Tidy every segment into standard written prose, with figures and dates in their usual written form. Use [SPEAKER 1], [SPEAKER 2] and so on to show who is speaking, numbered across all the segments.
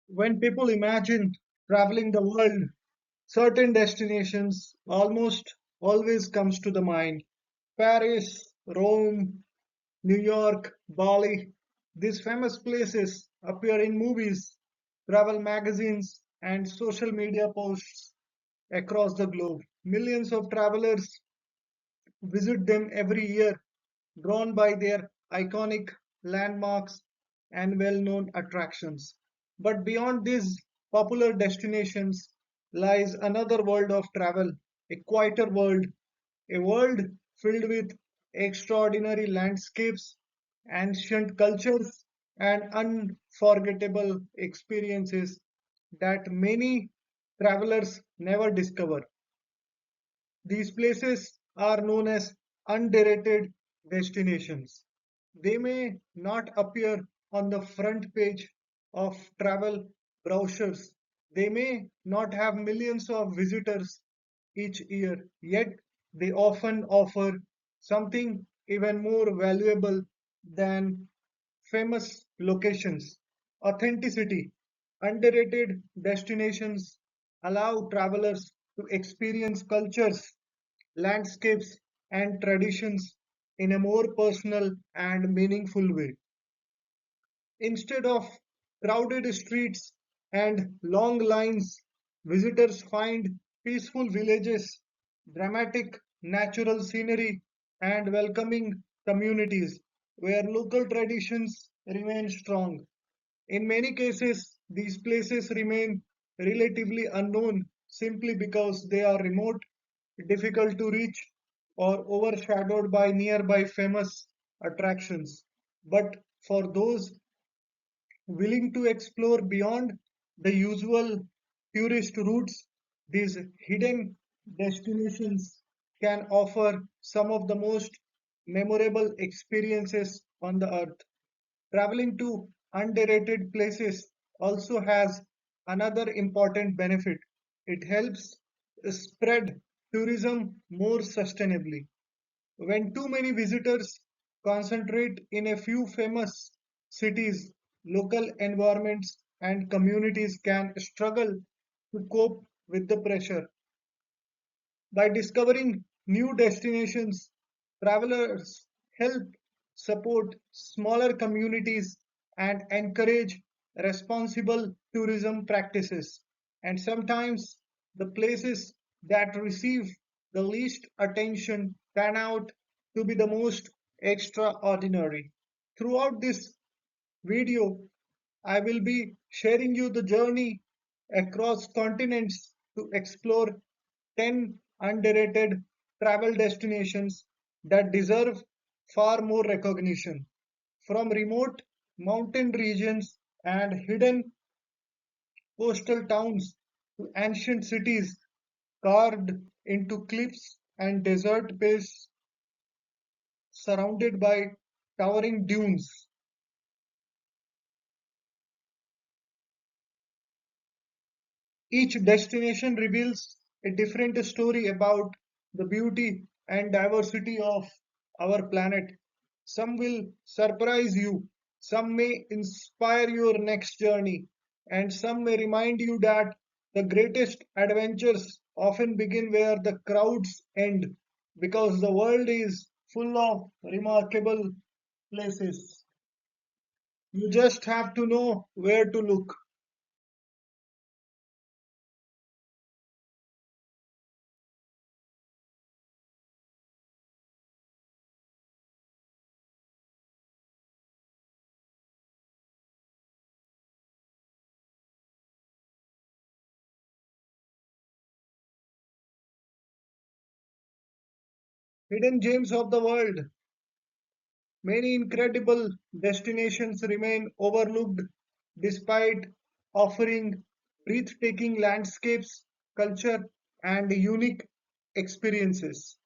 [SPEAKER 1] When people imagine traveling the world, certain destinations almost always comes to the mind. Paris, Rome, New York, Bali. These famous places appear in movies, travel magazines, and social media posts across the globe. Millions of travelers visit them every year, drawn by their iconic landmarks and well known attractions. But beyond these popular destinations lies another world of travel, a quieter world, a world filled with extraordinary landscapes, ancient cultures, and unforgettable experiences that many travelers never discover. These places are known as underrated destinations. They may not appear on the front page of travel brochures. They may not have millions of visitors each year, yet they often offer something even more valuable than famous locations: authenticity. Underrated destinations allow travelers to experience cultures, landscapes, and traditions in a more personal and meaningful way. Instead of crowded streets and long lines, visitors find peaceful villages, dramatic natural scenery, and welcoming communities where local traditions remain strong. In many cases, these places remain relatively unknown simply because they are remote, difficult to reach, or overshadowed by nearby famous attractions. But for those willing to explore beyond the usual tourist routes, these hidden destinations can offer some of the most memorable experiences on the earth. Traveling to underrated places also has another important benefit. It helps spread tourism more sustainably. When too many visitors concentrate in a few famous cities, local environments and communities can struggle to cope with the pressure. By discovering new destinations, travelers help support smaller communities and encourage responsible tourism practices. And sometimes the places that receive the least attention turn out to be the most extraordinary. Throughout this video, I will be sharing you the journey across continents to explore 10 underrated travel destinations that deserve far more recognition. From remote mountain regions and hidden coastal towns to ancient cities carved into cliffs and desert bays surrounded by towering dunes. Each destination reveals a different story about the beauty and diversity of our planet. Some will surprise you, some may inspire your next journey, and some may remind you that the greatest adventures often begin where the crowds end, because the world is full of remarkable places. You just have to know where to look. Hidden gems of the world. Many incredible destinations remain overlooked despite offering breathtaking landscapes, culture, and unique experiences.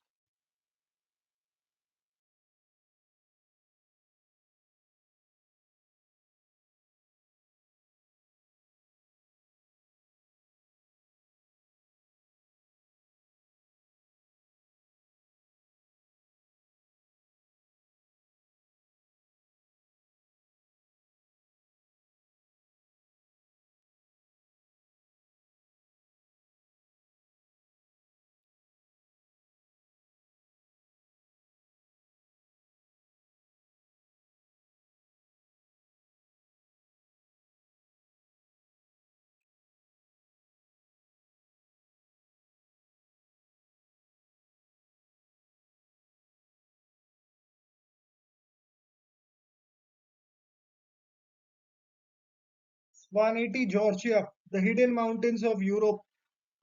[SPEAKER 1] Svaneti, Georgia, the hidden mountains of Europe,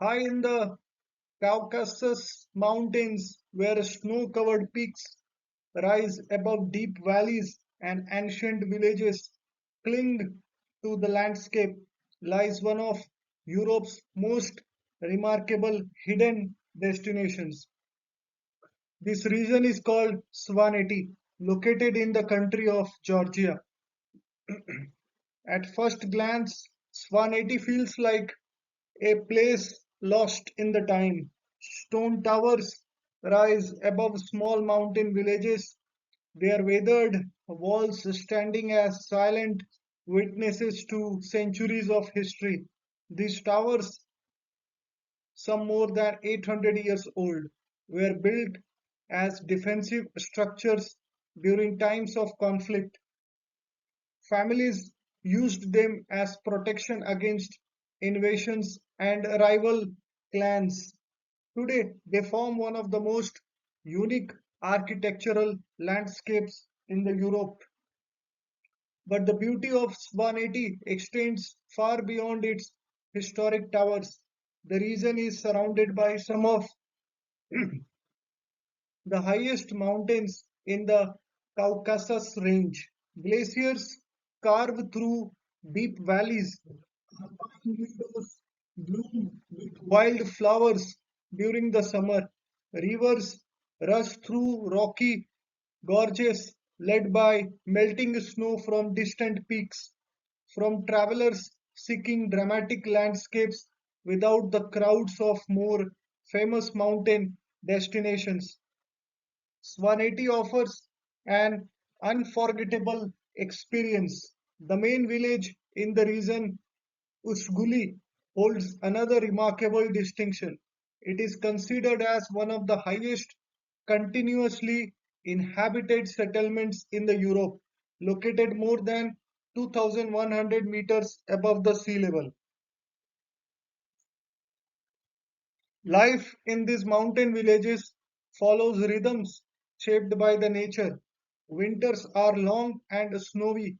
[SPEAKER 1] high in the Caucasus Mountains, where snow-covered peaks rise above deep valleys and ancient villages cling to the landscape, lies one of Europe's most remarkable hidden destinations. This region is called Svaneti, located in the country of Georgia. At first glance, Svaneti feels like a place lost in the time. Stone towers rise above small mountain villages, their weathered walls standing as silent witnesses to centuries of history. These towers, some more than 800 years old, were built as defensive structures during times of conflict. Families used them as protection against invasions and rival clans. Today, they form one of the most unique architectural landscapes in the Europe. But the beauty of Svaneti extends far beyond its historic towers. The region is surrounded by some of the highest mountains in the Caucasus Range. Glaciers carve through deep valleys. Pine meadows bloom with wild flowers during the summer. Rivers rush through rocky gorges led by melting snow from distant peaks. From travelers seeking dramatic landscapes without the crowds of more famous mountain destinations. Svaneti offers an unforgettable experience. The main village in the region, Usguli, holds another remarkable distinction. It is considered as one of the highest continuously inhabited settlements in the Europe, located more than 2,100 meters above the sea level. Life in these mountain villages follows rhythms shaped by the nature. Winters are long and snowy.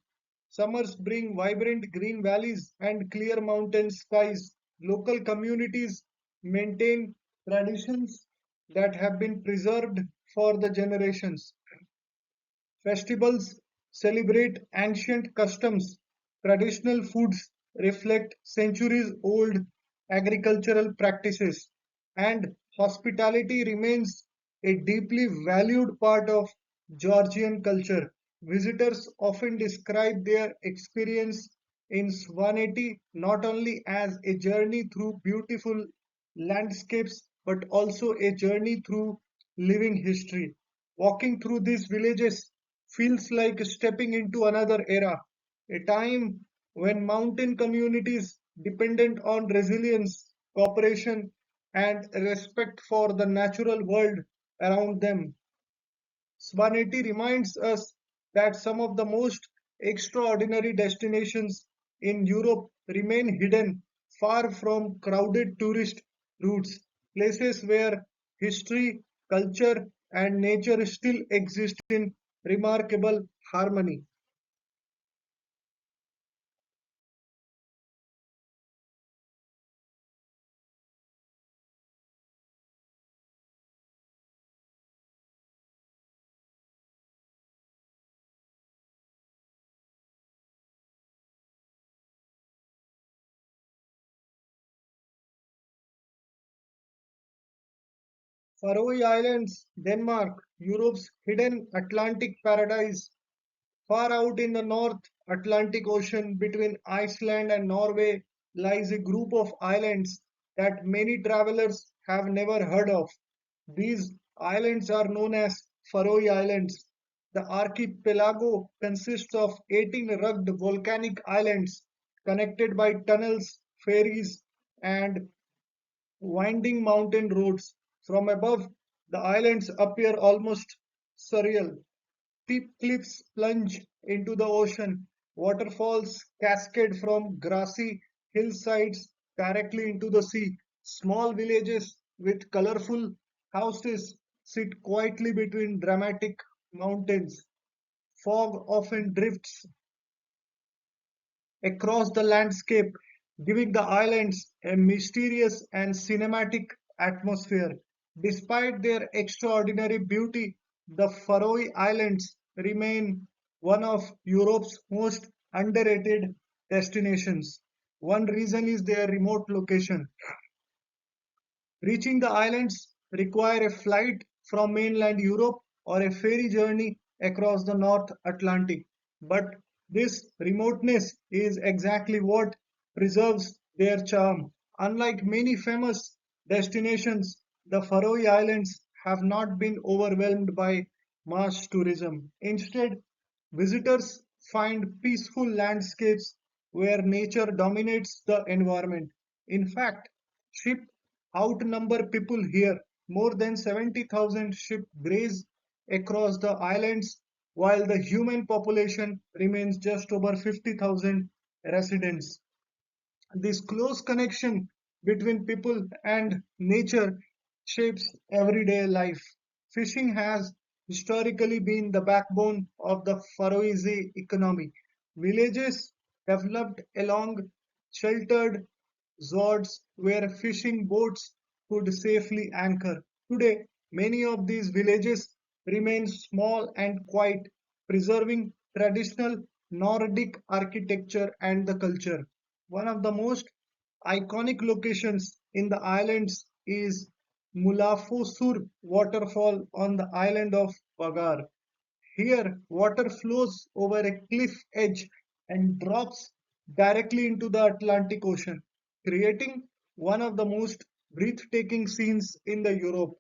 [SPEAKER 1] Summers bring vibrant green valleys and clear mountain skies. Local communities maintain traditions that have been preserved for the generations. Festivals celebrate ancient customs; traditional foods reflect centuries-old agricultural practices; and hospitality remains a deeply valued part of Georgian culture. Visitors often describe their experience in Svaneti not only as a journey through beautiful landscapes but also a journey through living history. Walking through these villages feels like stepping into another era, a time when mountain communities dependent on resilience, cooperation, and respect for the natural world around them. Svaneti reminds us that some of the most extraordinary destinations in Europe remain hidden, far from crowded tourist routes, places where history, culture, and nature still exist in remarkable harmony. Faroe Islands, Denmark, Europe's hidden Atlantic paradise. Far out in the North Atlantic Ocean between Iceland and Norway lies a group of islands that many travelers have never heard of. These islands are known as Faroe Islands. The archipelago consists of 18 rugged volcanic islands connected by tunnels, ferries, and winding mountain roads. From above, the islands appear almost surreal. Steep cliffs plunge into the ocean. Waterfalls cascade from grassy hillsides directly into the sea. Small villages with colorful houses sit quietly between dramatic mountains. Fog often drifts across the landscape, giving the islands a mysterious and cinematic atmosphere. Despite their extraordinary beauty, the Faroe Islands remain one of Europe's most underrated destinations. One reason is their remote location. Reaching the islands require a flight from mainland Europe or a ferry journey across the North Atlantic. But this remoteness is exactly what preserves their charm. Unlike many famous destinations, the Faroe Islands have not been overwhelmed by mass tourism. Instead, visitors find peaceful landscapes where nature dominates the environment. In fact, sheep outnumber people here. More than 70,000 sheep graze across the islands, while the human population remains just over 50,000 residents. This close connection between people and nature shapes everyday life. Fishing has historically been the backbone of the Faroese economy. Villages developed along sheltered Zords where fishing boats could safely anchor. Today, many of these villages remain small and quiet, preserving traditional Nordic architecture and the culture. One of the most iconic locations in the islands is Mulafosur waterfall on the island of Vagar. Here, water flows over a cliff edge and drops directly into the Atlantic Ocean, creating one of the most breathtaking scenes in the Europe.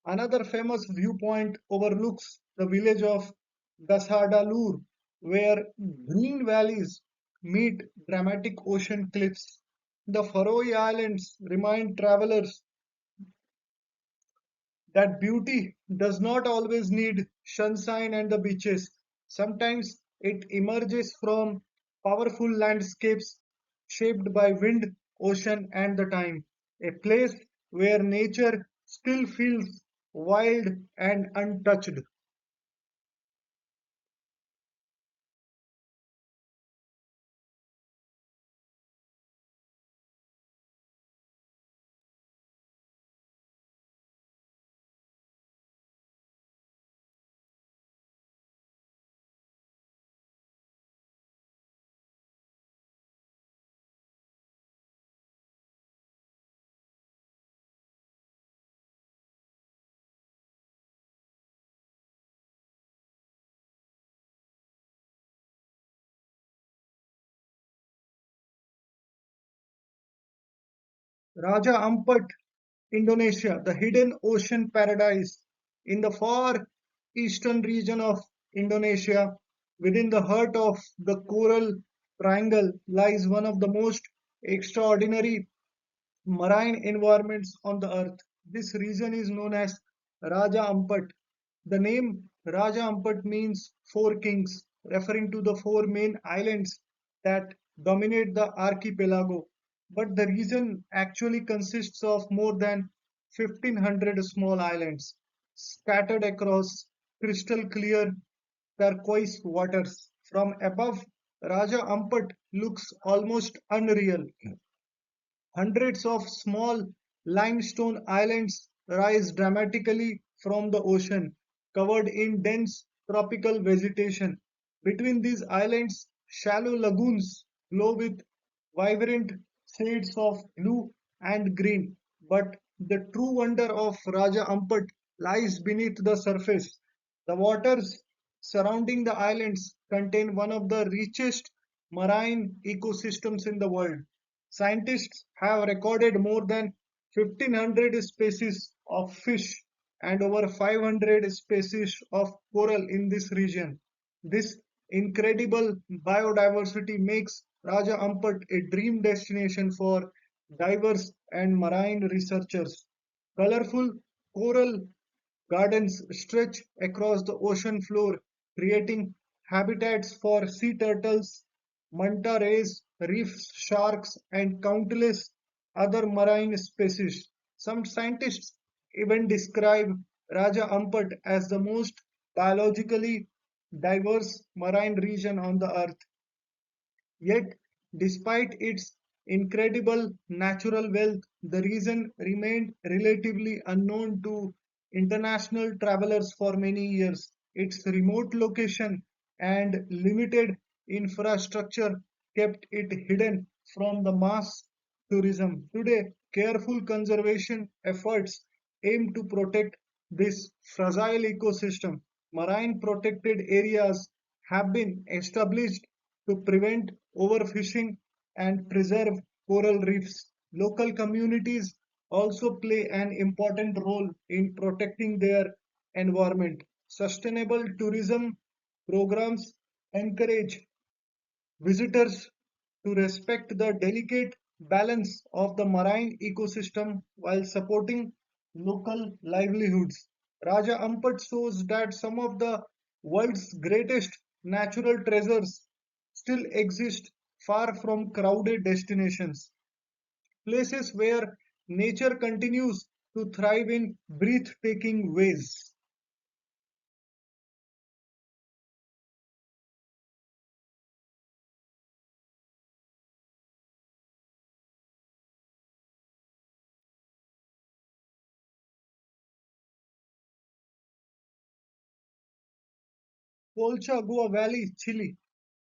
[SPEAKER 1] Another famous viewpoint overlooks the village of Gasadalur, where green valleys meet dramatic ocean cliffs. The Faroe Islands remind travelers that beauty does not always need sunshine and the beaches. Sometimes it emerges from powerful landscapes shaped by wind, ocean, and the time. A place where nature still feels wild and untouched. Raja Ampat, Indonesia, the hidden ocean paradise in the far eastern region of Indonesia, within the heart of the Coral Triangle, lies one of the most extraordinary marine environments on the earth. This region is known as Raja Ampat. The name Raja Ampat means four kings, referring to the four main islands that dominate the archipelago. But the region actually consists of more than 1500 small islands scattered across crystal clear turquoise waters. From above, Raja Ampat looks almost unreal. Hundreds of small limestone islands rise dramatically from the ocean, covered in dense tropical vegetation. Between these islands, shallow lagoons glow with vibrant shades of blue and green. But the true wonder of Raja Ampat lies beneath the surface. The waters surrounding the islands contain one of the richest marine ecosystems in the world. Scientists have recorded more than 1,500 species of fish and over 500 species of coral in this region. This incredible biodiversity makes Raja Ampat a dream destination for divers and marine researchers. Colorful coral gardens stretch across the ocean floor, creating habitats for sea turtles, manta rays, reef sharks, and countless other marine species. Some scientists even describe Raja Ampat as the most biologically diverse marine region on the earth. Yet Despite its incredible natural wealth, the region remained relatively unknown to international travelers for many years. Its remote location and limited infrastructure kept it hidden from the mass tourism. Today, careful conservation efforts aim to protect this fragile ecosystem. Marine protected areas have been established to prevent overfishing and preserve coral reefs. Local communities also play an important role in protecting their environment. Sustainable tourism programs encourage visitors to respect the delicate balance of the marine ecosystem while supporting local livelihoods. Raja Ampat shows that some of the world's greatest natural treasures still exist far from crowded destinations, places where nature continues to thrive in breathtaking ways. Colchagua Valley, Chile,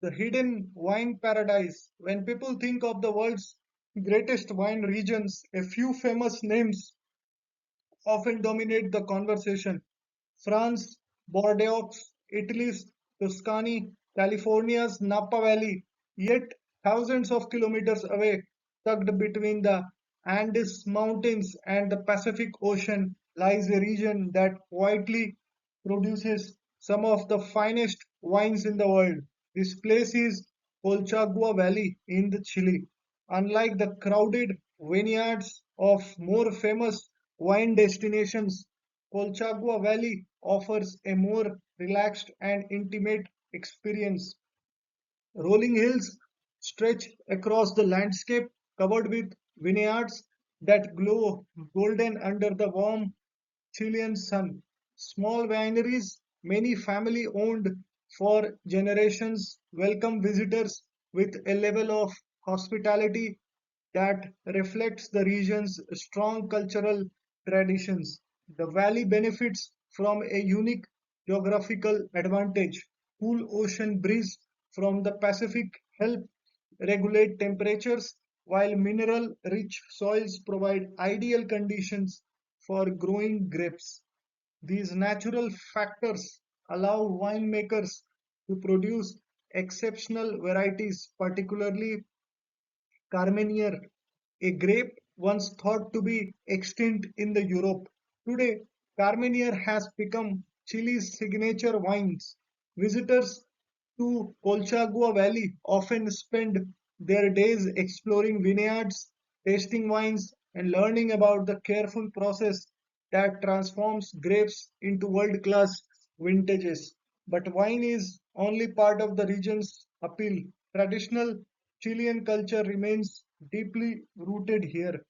[SPEAKER 1] the hidden wine paradise. When people think of the world's greatest wine regions, a few famous names often dominate the conversation. France, Bordeaux, Italy's Tuscany, California's Napa Valley. Yet, thousands of kilometers away, tucked between the Andes Mountains and the Pacific Ocean, lies a region that quietly produces some of the finest wines in the world. This place is Colchagua Valley in the Chile. Unlike the crowded vineyards of more famous wine destinations, Colchagua Valley offers a more relaxed and intimate experience. Rolling hills stretch across the landscape, covered with vineyards that glow golden under the warm Chilean sun. Small wineries, many family owned for generations, welcome visitors with a level of hospitality that reflects the region's strong cultural traditions. The valley benefits from a unique geographical advantage. Cool ocean breeze from the Pacific help regulate temperatures, while mineral-rich soils provide ideal conditions for growing grapes. These natural factors allow winemakers to produce exceptional varieties, particularly Carmenere, a grape once thought to be extinct in the Europe. Today, Carmenere has become Chile's signature wines. Visitors to Colchagua Valley often spend their days exploring vineyards, tasting wines, and learning about the careful process that transforms grapes into world-class vintages. But wine is only part of the region's appeal. Traditional Chilean culture remains deeply rooted here.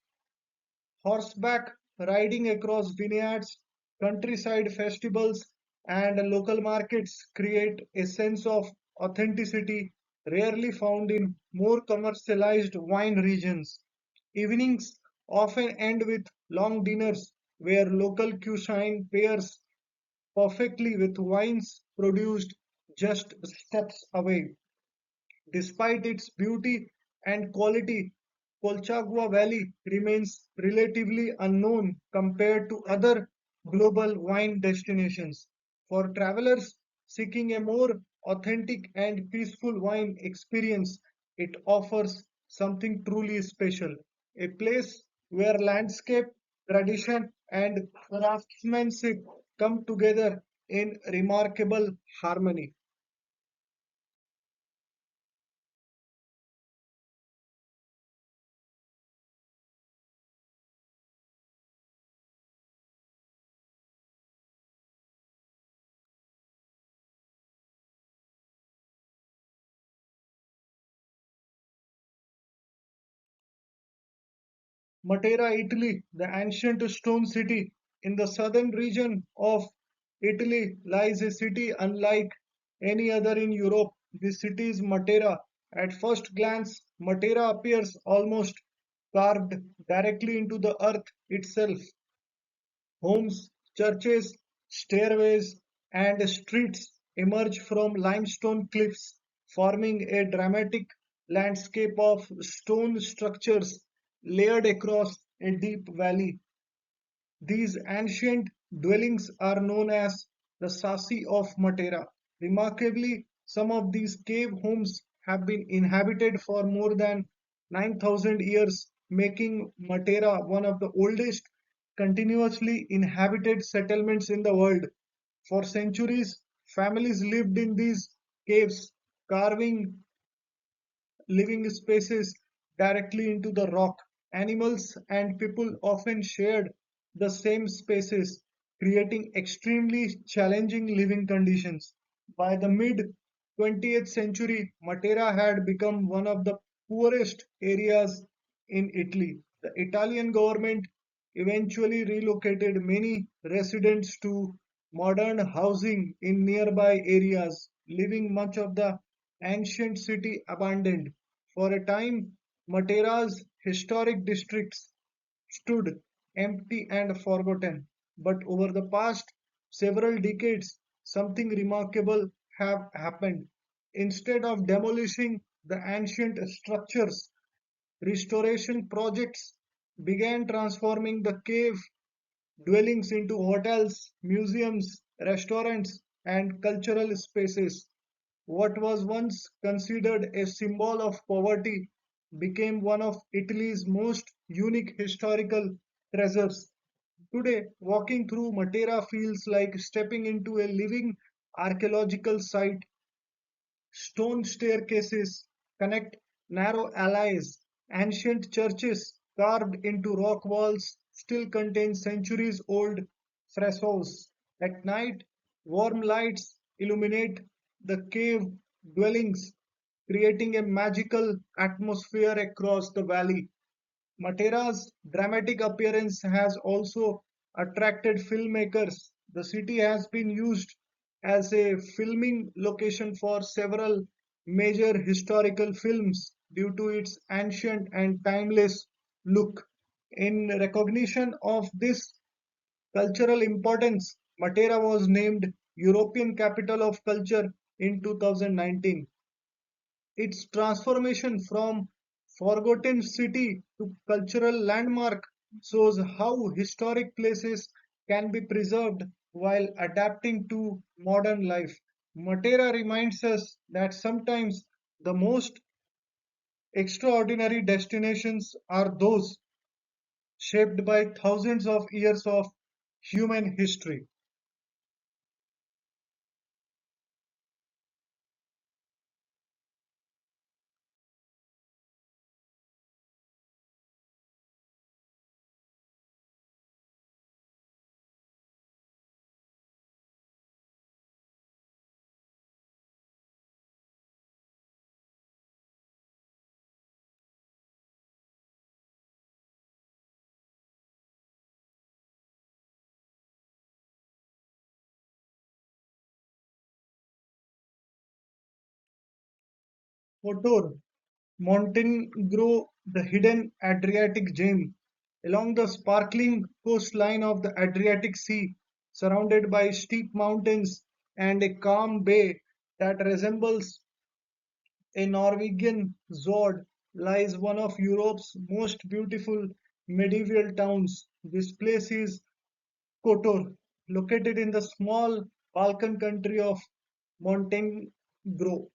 [SPEAKER 1] Horseback riding across vineyards, countryside festivals, and local markets create a sense of authenticity rarely found in more commercialized wine regions. Evenings often end with long dinners where local cuisine pairs perfectly with wines produced just steps away. Despite its beauty and quality, Colchagua Valley remains relatively unknown compared to other global wine destinations. For travelers seeking a more authentic and peaceful wine experience, it offers something truly special. A place where landscape, tradition, and craftsmanship come together in remarkable harmony. Matera, Italy, the ancient stone city in the southern region of Italy, lies a city unlike any other in Europe. This city is Matera, At first glance, Matera appears almost carved directly into the earth itself. Homes, churches, stairways, and streets emerge from limestone cliffs, forming a dramatic landscape of stone structures layered across a deep valley. These ancient dwellings are known as the Sasi of Matera. Remarkably, some of these cave homes have been inhabited for more than 9,000 years, making Matera one of the oldest continuously inhabited settlements in the world. For centuries, families lived in these caves, carving living spaces directly into the rock. Animals and people often shared the same spaces, creating extremely challenging living conditions. By the mid 20th century, Matera had become one of the poorest areas in Italy. The Italian government eventually relocated many residents to modern housing in nearby areas, leaving much of the ancient city abandoned. For a time, Matera's historic districts stood empty and forgotten, but over the past several decades, something remarkable have happened. Instead of demolishing the ancient structures, restoration projects began transforming the cave dwellings into hotels, museums, restaurants, and cultural spaces. What was once considered a symbol of poverty became one of Italy's most unique historical treasures. Today, walking through Matera feels like stepping into a living archaeological site. Stone staircases connect narrow alleys. Ancient churches carved into rock walls still contain centuries old frescoes. At night, warm lights illuminate the cave dwellings, creating a magical atmosphere across the valley. Matera's dramatic appearance has also attracted filmmakers. The city has been used as a filming location for several major historical films due to its ancient and timeless look. In recognition of this cultural importance, Matera was named European Capital of Culture in 2019. Its transformation from forgotten city to cultural landmark shows how historic places can be preserved while adapting to modern life. Matera reminds us that sometimes the most extraordinary destinations are those shaped by thousands of years of human history. Kotor, Montenegro, the hidden Adriatic gem, along the sparkling coastline of the Adriatic Sea, surrounded by steep mountains and a calm bay that resembles a Norwegian fjord, lies one of Europe's most beautiful medieval towns. This place is Kotor, located in the small Balkan country of Montenegro.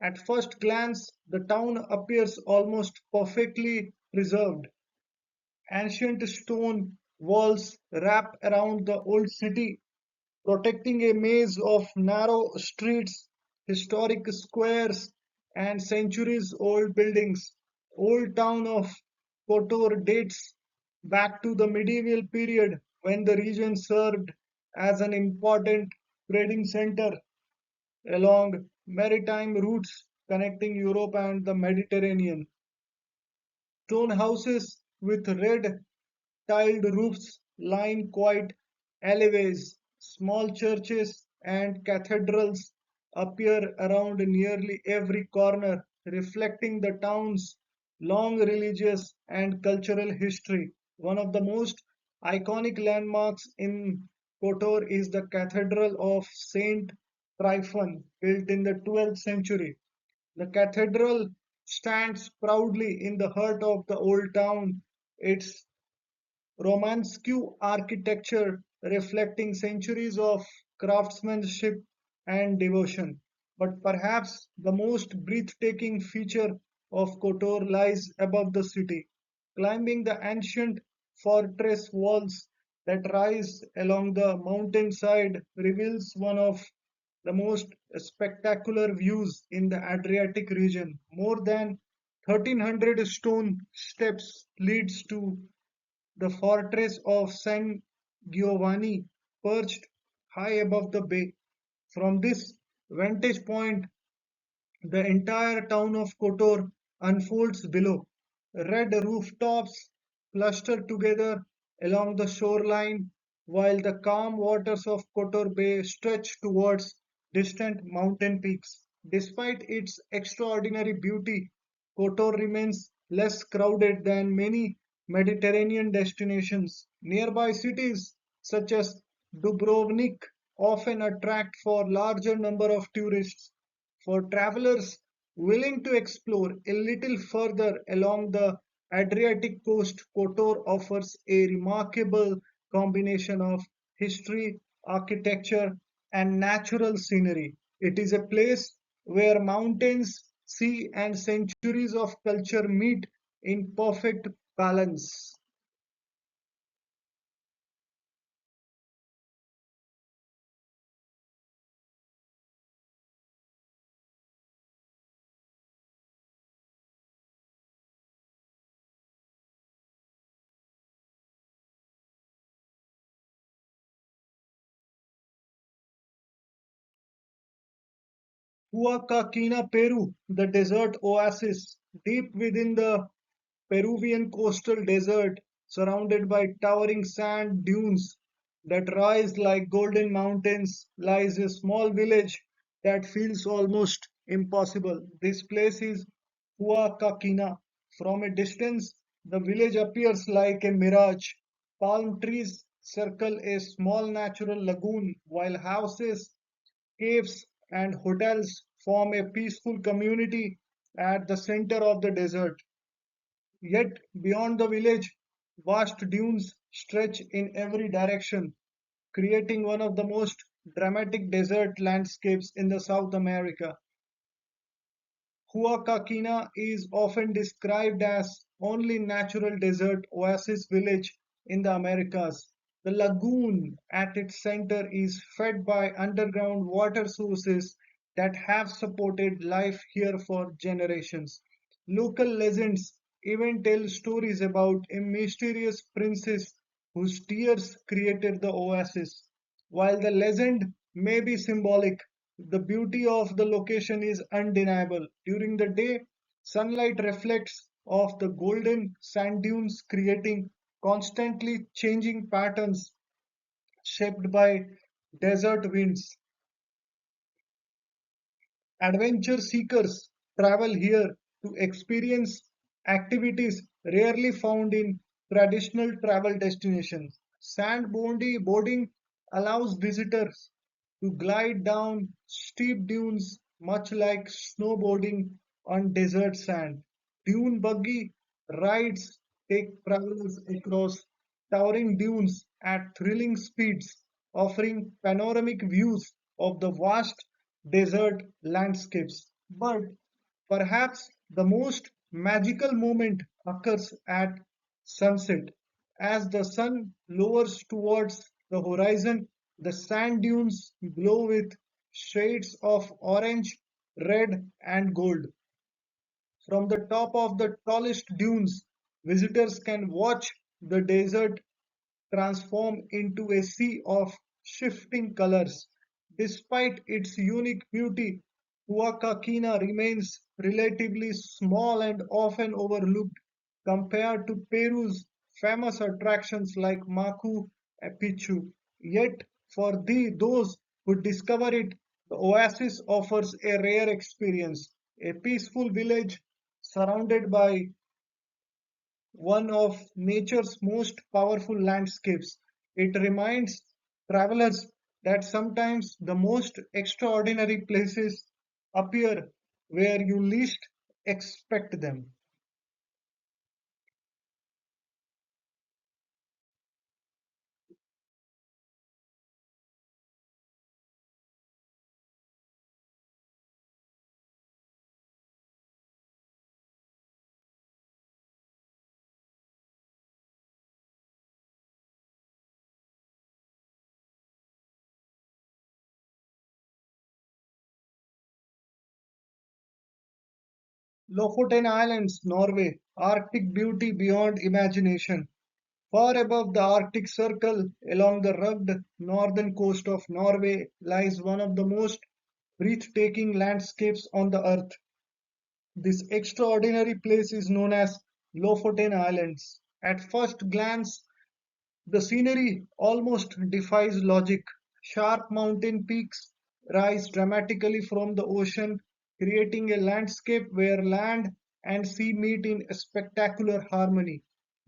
[SPEAKER 1] At first glance, the town appears almost perfectly preserved. Ancient stone walls wrap around the old city, protecting a maze of narrow streets, historic squares, and centuries-old buildings. Old town of Kotor dates back to the medieval period when the region served as an important trading center along maritime routes connecting Europe and the Mediterranean. Stone houses with red tiled roofs line quiet alleyways. Small churches and cathedrals appear around nearly every corner, reflecting the town's long religious and cultural history. One of the most iconic landmarks in Kotor is the Cathedral of Saint Tryphon, built in the 12th century. The cathedral stands proudly in the heart of the old town, its Romanesque architecture reflecting centuries of craftsmanship and devotion. But perhaps the most breathtaking feature of Kotor lies above the city. Climbing the ancient fortress walls that rise along the mountainside reveals one of the most spectacular views in the Adriatic region. More than 1300 stone steps leads to the fortress of San Giovanni, perched high above the bay. From this vantage point, the entire town of Kotor unfolds below. Red rooftops cluster together along the shoreline, while the calm waters of Kotor Bay stretch towards distant mountain peaks. Despite its extraordinary beauty, Kotor remains less crowded than many Mediterranean destinations. Nearby cities such as Dubrovnik often attract for larger number of tourists. For travelers willing to explore a little further along the Adriatic coast, Kotor offers a remarkable combination of history, architecture, and natural scenery. It is a place where mountains, sea, and centuries of culture meet in perfect balance. Huacachina, Peru, the desert oasis, deep within the Peruvian coastal desert, surrounded by towering sand dunes that rise like golden mountains, lies a small village that feels almost impossible. This place is Huacachina. From a distance, the village appears like a mirage. Palm trees circle a small natural lagoon, while houses, caves, and hotels form a peaceful community at the center of the desert. Yet beyond the village, vast dunes stretch in every direction, creating one of the most dramatic desert landscapes in the South America. Huacachina is often described as only natural desert oasis village in the Americas. The lagoon at its center is fed by underground water sources that have supported life here for generations. Local legends even tell stories about a mysterious princess whose tears created the oasis. While the legend may be symbolic, the beauty of the location is undeniable. During the day, sunlight reflects off the golden sand dunes, creating constantly changing patterns shaped by desert winds. Adventure seekers travel here to experience activities rarely found in traditional travel destinations. Boarding allows visitors to glide down steep dunes much like snowboarding on desert sand. Dune buggy rides take travelers across towering dunes at thrilling speeds, offering panoramic views of the vast desert landscapes. But perhaps the most magical moment occurs at sunset. As the sun lowers towards the horizon, the sand dunes glow with shades of orange, red, and gold. From the top of the tallest dunes, visitors can watch the desert transform into a sea of shifting colors. Despite its unique beauty, Huacachina remains relatively small and often overlooked compared to Peru's famous attractions like Machu Picchu. Yet, for those who discover it, the oasis offers a rare experience. a peaceful village surrounded by one of nature's most powerful landscapes. It reminds travelers that sometimes the most extraordinary places appear where you least expect them. Lofoten Islands, Norway, Arctic beauty beyond imagination. Far above the Arctic Circle, along the rugged northern coast of Norway, lies one of the most breathtaking landscapes on the earth. This extraordinary place is known as Lofoten Islands. At first glance, the scenery almost defies logic. Sharp mountain peaks rise dramatically from the ocean, creating a landscape where land and sea meet in spectacular harmony.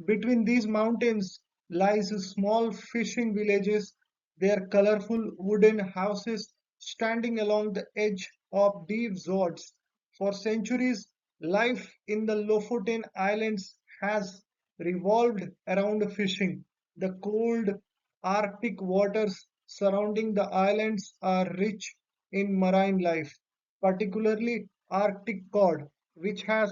[SPEAKER 1] Between these mountains lies small fishing villages, their colorful wooden houses standing along the edge of deep fjords. For centuries, life in the Lofoten Islands has revolved around fishing. The cold Arctic waters surrounding the islands are rich in marine life, particularly Arctic cod, which has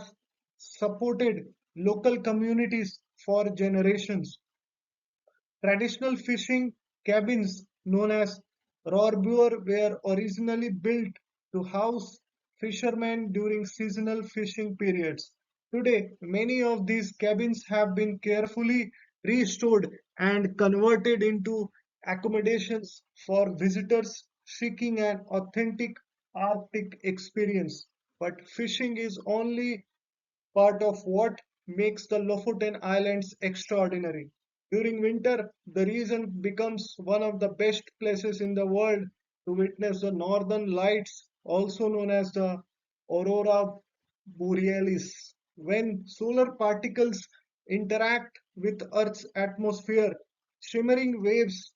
[SPEAKER 1] supported local communities for generations. Traditional fishing cabins known as rorbur were originally built to house fishermen during seasonal fishing periods. Today, many of these cabins have been carefully restored and converted into accommodations for visitors seeking an authentic Arctic experience. But fishing is only part of what makes the Lofoten Islands extraordinary. During winter, the region becomes one of the best places in the world to witness the northern lights, also known as the aurora borealis. When solar particles interact with Earth's atmosphere, shimmering waves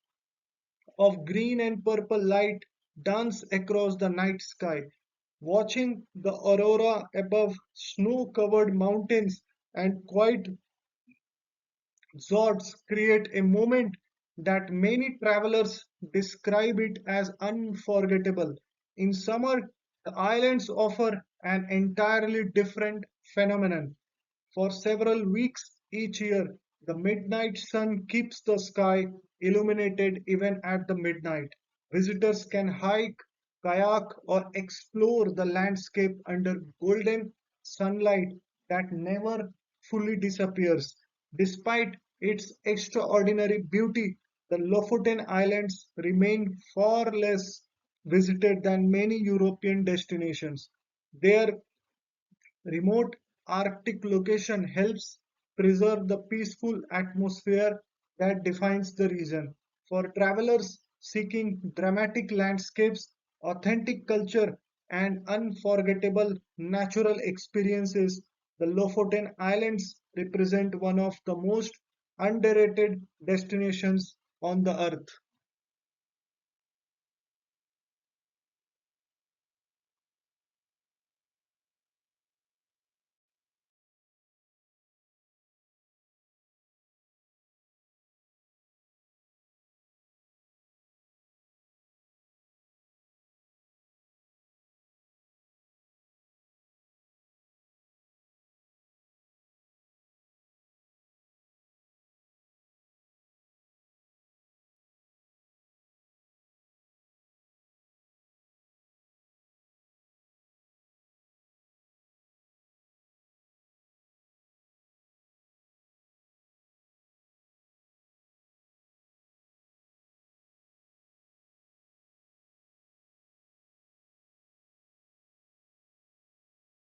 [SPEAKER 1] of green and purple light dance across the night sky. Watching the aurora above snow-covered mountains and quiet Zords create a moment that many travelers describe it as unforgettable. In summer, the islands offer an entirely different phenomenon. For several weeks each year, the midnight sun keeps the sky illuminated even at the midnight. Visitors can hike, kayak, or explore the landscape under golden sunlight that never fully disappears. Despite its extraordinary beauty, the Lofoten Islands remain far less visited than many European destinations. Their remote Arctic location helps preserve the peaceful atmosphere that defines the region. For travelers seeking dramatic landscapes, authentic culture, and unforgettable natural experiences, the Lofoten Islands represent one of the most underrated destinations on the earth.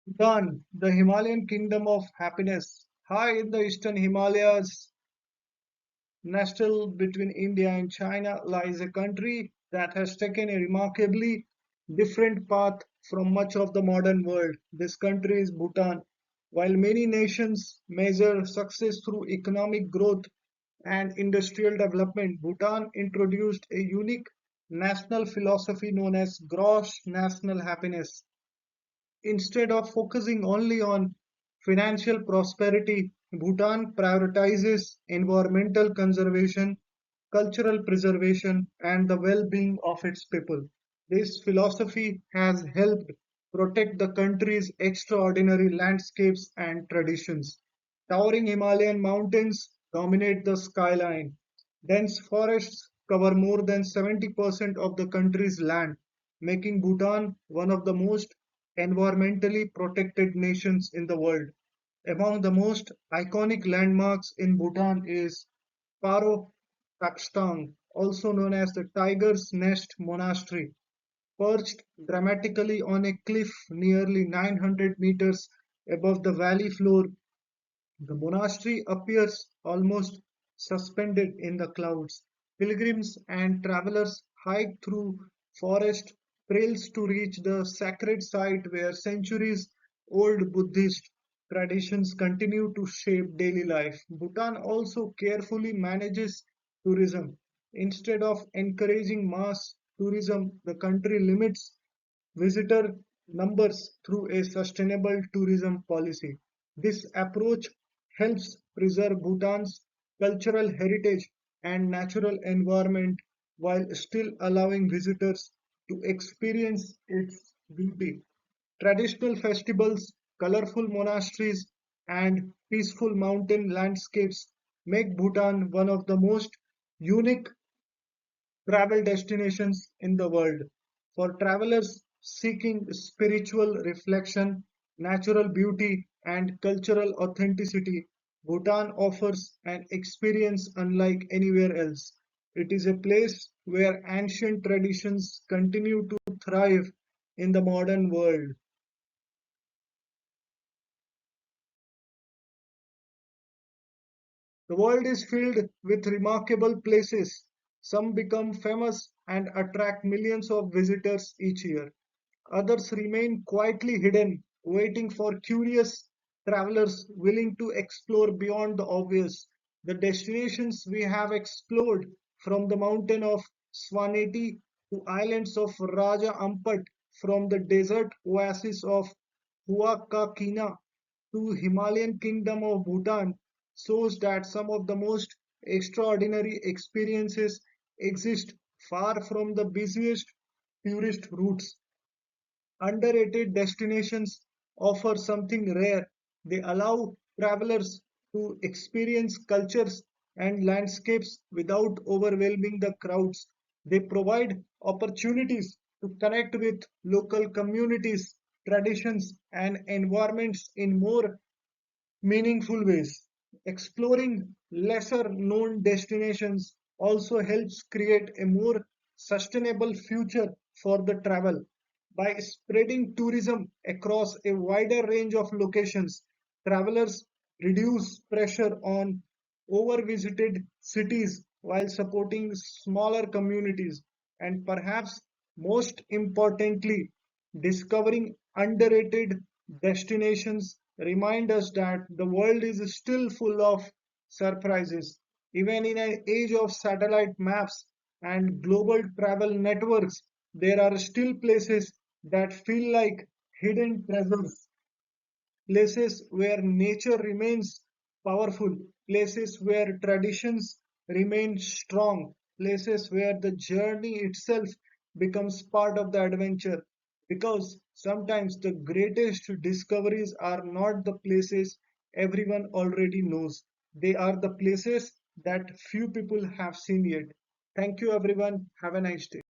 [SPEAKER 1] Bhutan, the Himalayan kingdom of happiness. High in the eastern Himalayas, nestled between India and China, lies a country that has taken a remarkably different path from much of the modern world. This country is Bhutan. While many nations measure success through economic growth and industrial development, Bhutan introduced a unique national philosophy known as gross national happiness. Instead of focusing only on financial prosperity, Bhutan prioritizes environmental conservation, cultural preservation, and the well being of its people. This philosophy has helped protect the country's extraordinary landscapes and traditions. Towering Himalayan mountains dominate the skyline. Dense forests cover more than 70% of the country's land, making Bhutan one of the most environmentally protected nations in the world. Among the most iconic landmarks in Bhutan is Paro Takstang, also known as the Tiger's Nest Monastery, perched dramatically on a cliff nearly 900 meters above the valley floor. The monastery appears almost suspended in the clouds. Pilgrims and travelers hike through forest trails to reach the sacred site where centuries old Buddhist traditions continue to shape daily life. Bhutan also carefully manages tourism. Instead of encouraging mass tourism, the country limits visitor numbers through a sustainable tourism policy. This approach helps preserve Bhutan's cultural heritage and natural environment while still allowing visitors to experience its beauty. Traditional festivals, colorful monasteries, and peaceful mountain landscapes make Bhutan one of the most unique travel destinations in the world. For travelers seeking spiritual reflection, natural beauty, and cultural authenticity, Bhutan offers an experience unlike anywhere else. It is a place where ancient traditions continue to thrive in the modern world. The world is filled with remarkable places. Some become famous and attract millions of visitors each year. Others remain quietly hidden, waiting for curious travelers willing to explore beyond the obvious. The destinations we have explored, from the mountain of Svaneti to islands of Raja Ampat, from the desert oasis of Huacaqua to Himalayan kingdom of Bhutan, shows that some of the most extraordinary experiences exist far from the busiest tourist routes. Underrated destinations offer something rare. They allow travelers to experience cultures and landscapes without overwhelming the crowds. They provide opportunities to connect with local communities, traditions, and environments in more meaningful ways. Exploring lesser known destinations also helps create a more sustainable future for the travel. By spreading tourism across a wider range of locations, travelers reduce pressure on overvisited cities while supporting smaller communities. And perhaps most importantly, discovering underrated destinations remind us that the world is still full of surprises. Even in an age of satellite maps and global travel networks, there are still places that feel like hidden treasures, places where nature remains powerful, places where traditions remain strong, places where the journey itself becomes part of the adventure. Because sometimes the greatest discoveries are not the places everyone already knows, they are the places that few people have seen yet. Thank you, everyone. Have a nice day.